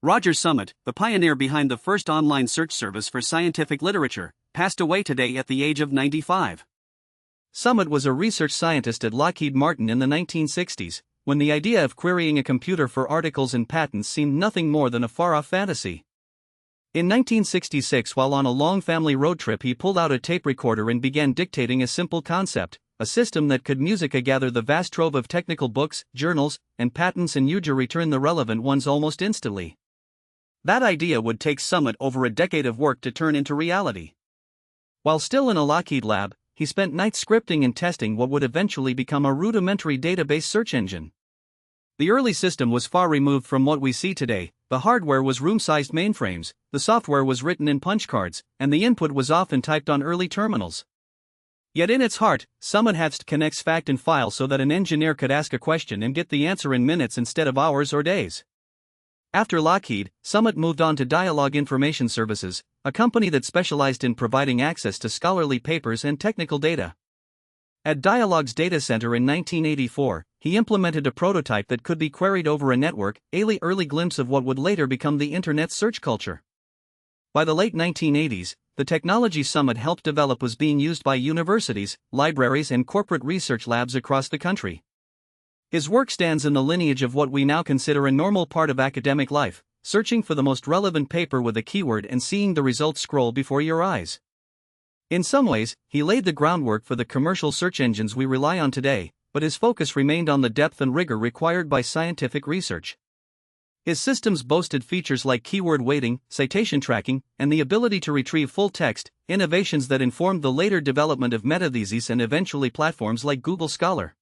Roger Summit, the pioneer behind the first online search service for scientific literature, passed away today at the age of 95. Summit was a research scientist at Lockheed Martin in the 1960s, when the idea of querying a computer for articles and patents seemed nothing more than a far-off fantasy. In 1966, while on a long family road trip, he pulled out a tape recorder and began dictating a simple concept, a system that could gather the vast trove of technical books, journals, and patents and return the relevant ones almost instantly. That idea would take Summit over a decade of work to turn into reality. While still in a Lockheed lab, he spent nights scripting and testing what would eventually become a rudimentary database search engine. The early system was far removed from what we see today. The hardware was room-sized mainframes, the software was written in punch cards, and the input was often typed on early terminals. Yet in its heart, Summit hatched connects fact and file so that an engineer could ask a question and get the answer in minutes instead of hours or days. After Lockheed, Summit moved on to Dialogue Information Services, a company that specialized in providing access to scholarly papers and technical data. At Dialogue's data center in 1984, he implemented a prototype that could be queried over a network, an early glimpse of what would later become the internet's search culture. By the late 1980s, the technology Summit helped develop was being used by universities, libraries, and corporate research labs across the country. His work stands in the lineage of what we now consider a normal part of academic life, searching for the most relevant paper with a keyword and seeing the results scroll before your eyes. In some ways, he laid the groundwork for the commercial search engines we rely on today, but his focus remained on the depth and rigor required by scientific research. His systems boasted features like keyword weighting, citation tracking, and the ability to retrieve full text, innovations that informed the later development of metatheses and eventually platforms like Google Scholar.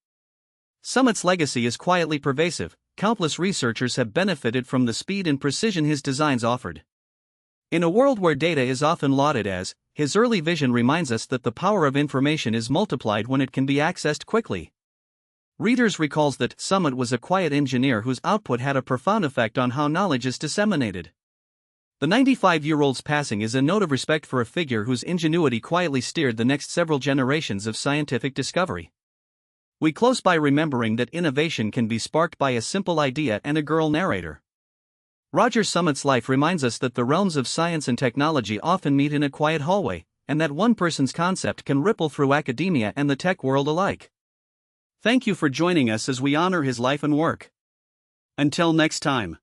Summit's legacy is quietly pervasive. Countless researchers have benefited from the speed and precision his designs offered. In a world where data is often lauded as, his early vision reminds us that the power of information is multiplied when it can be accessed quickly. Readers recalls that Summit was a quiet engineer whose output had a profound effect on how knowledge is disseminated. The 95-year-old's passing is a note of respect for a figure whose ingenuity quietly steered the next several generations of scientific discovery. We close by remembering that innovation can be sparked by a simple idea and a girl narrator. Roger Summit's life reminds us that the realms of science and technology often meet in a quiet hallway, and that one person's concept can ripple through academia and the tech world alike. Thank you for joining us as we honor his life and work. Until next time.